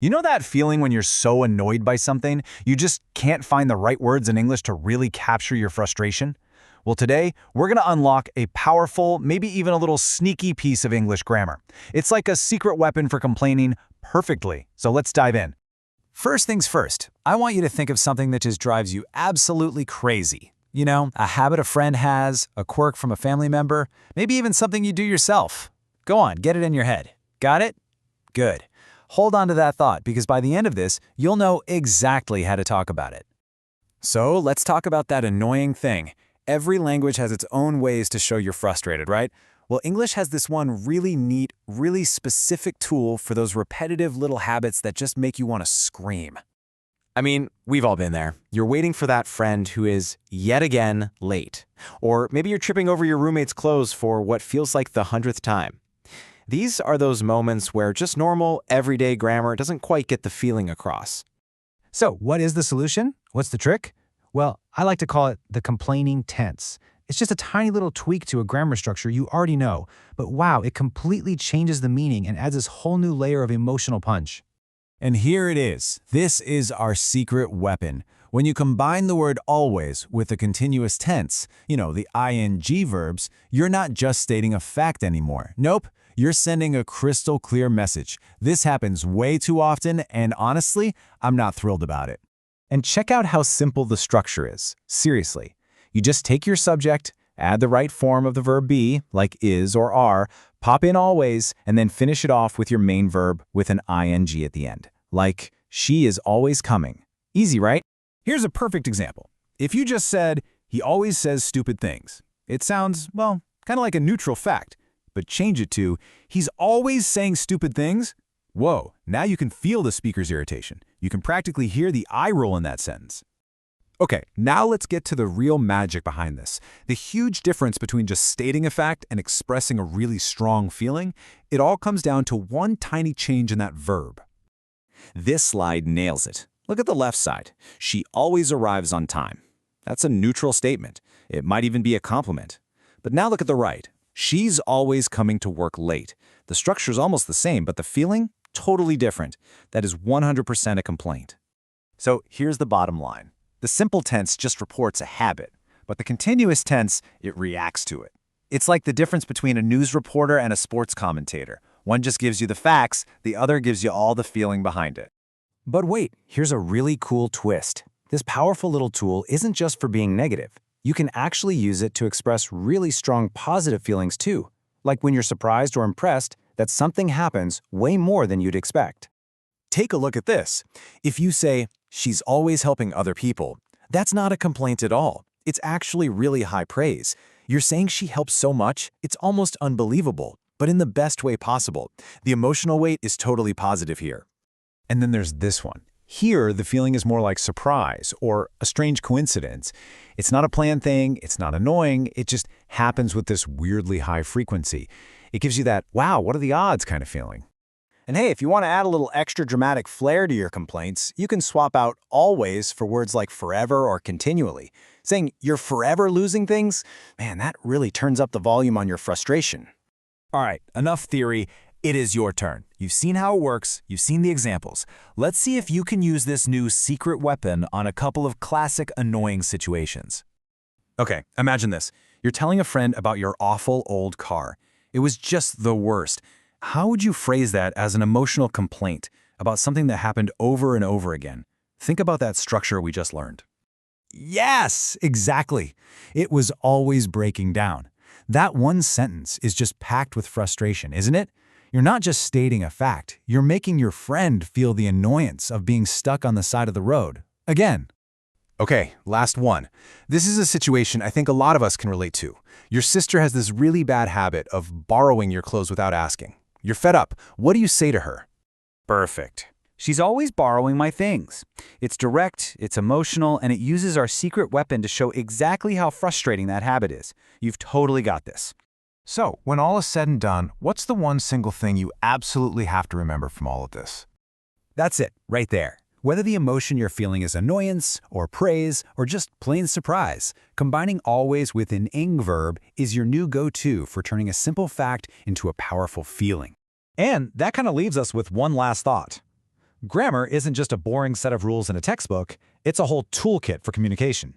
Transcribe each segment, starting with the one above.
You know that feeling when you're so annoyed by something, you just can't find the right words in English to really capture your frustration? Well, today, we're going to unlock a powerful, maybe even a little sneaky piece of English grammar. It's like a secret weapon for complaining perfectly. So let's dive in. First things first, I want you to think of something that just drives you absolutely crazy. You know, a habit a friend has, a quirk from a family member, maybe even something you do yourself. Go on, get it in your head. Got it? Good. Hold on to that thought because by the end of this, you'll know exactly how to talk about it. So let's talk about that annoying thing. Every language has its own ways to show you're frustrated, right? Well, English has this one really neat, really specific tool for those repetitive little habits that just make you want to scream. I mean, we've all been there. You're waiting for that friend who is, yet again, late. Or maybe you're tripping over your roommate's clothes for what feels like the 100th time. These are those moments where just normal, everyday grammar doesn't quite get the feeling across. So, what is the solution? What's the trick? Well, I like to call it the complaining tense. It's just a tiny little tweak to a grammar structure you already know, but wow, it completely changes the meaning and adds this whole new layer of emotional punch. And here it is. This is our secret weapon. When you combine the word always with the continuous tense, the ing verbs, you're not just stating a fact anymore. Nope. You're sending a crystal clear message. This happens way too often, and honestly, I'm not thrilled about it. And check out how simple the structure is. Seriously. You just take your subject, add the right form of the verb be, like is or are, pop in always, and then finish it off with your main verb with an ing at the end. Like, she is always coming. Easy, right? Here's a perfect example. If you just said, he always says stupid things, it sounds, well, kind of like a neutral fact. But change it to, he's always saying stupid things. Whoa, now you can feel the speaker's irritation. You can practically hear the eye roll in that sentence. Okay, now let's get to the real magic behind this. The huge difference between just stating a fact and expressing a really strong feeling, it all comes down to one tiny change in that verb. This slide nails it. Look at the left side. She always arrives on time. That's a neutral statement. It might even be a compliment. But now look at the right. She's always coming to work late. The structure's almost the same, but the feeling, totally different. That is 100% a complaint. So here's the bottom line. The simple tense just reports a habit, but the continuous tense, it reacts to it. It's like the difference between a news reporter and a sports commentator. One just gives you the facts, the other gives you all the feeling behind it. But wait, here's a really cool twist. This powerful little tool isn't just for being negative. You can actually use it to express really strong positive feelings too, like when you're surprised or impressed that something happens way more than you'd expect. Take a look at this. If you say, she's always helping other people, that's not a complaint at all. It's actually really high praise. You're saying she helps so much, it's almost unbelievable, but in the best way possible. The emotional weight is totally positive here. And then there's this one. Here, the feeling is more like surprise or a strange coincidence. It's not a planned thing, it's not annoying, it just happens with this weirdly high frequency. It gives you that, wow, what are the odds kind of feeling. And hey, if you want to add a little extra dramatic flair to your complaints, you can swap out always for words like forever or continually. Saying you're forever losing things, man, that really turns up the volume on your frustration. All right, enough theory. It is your turn. You've seen how it works, you've seen the examples. Let's see if you can use this new secret weapon on a couple of classic annoying situations. Okay, imagine this. You're telling a friend about your awful old car. It was just the worst. How would you phrase that as an emotional complaint about something that happened over and over again? Think about that structure we just learned. Yes, exactly. It was always breaking down. That one sentence is just packed with frustration, isn't it? You're not just stating a fact, you're making your friend feel the annoyance of being stuck on the side of the road. Again. Okay, last one. This is a situation I think a lot of us can relate to. Your sister has this really bad habit of borrowing your clothes without asking. You're fed up. What do you say to her? Perfect. She's always borrowing my things. It's direct, it's emotional, and it uses our secret weapon to show exactly how frustrating that habit is. You've totally got this. So, when all is said and done, what's the one single thing you absolutely have to remember from all of this? That's it, right there. Whether the emotion you're feeling is annoyance, or praise, or just plain surprise, combining always with an ing verb is your new go-to for turning a simple fact into a powerful feeling. And that kind of leaves us with one last thought. Grammar isn't just a boring set of rules in a textbook, it's a whole toolkit for communication.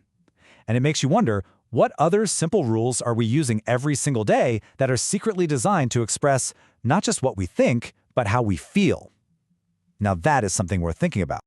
And it makes you wonder, what other simple rules are we using every single day that are secretly designed to express not just what we think, but how we feel? Now that is something worth thinking about.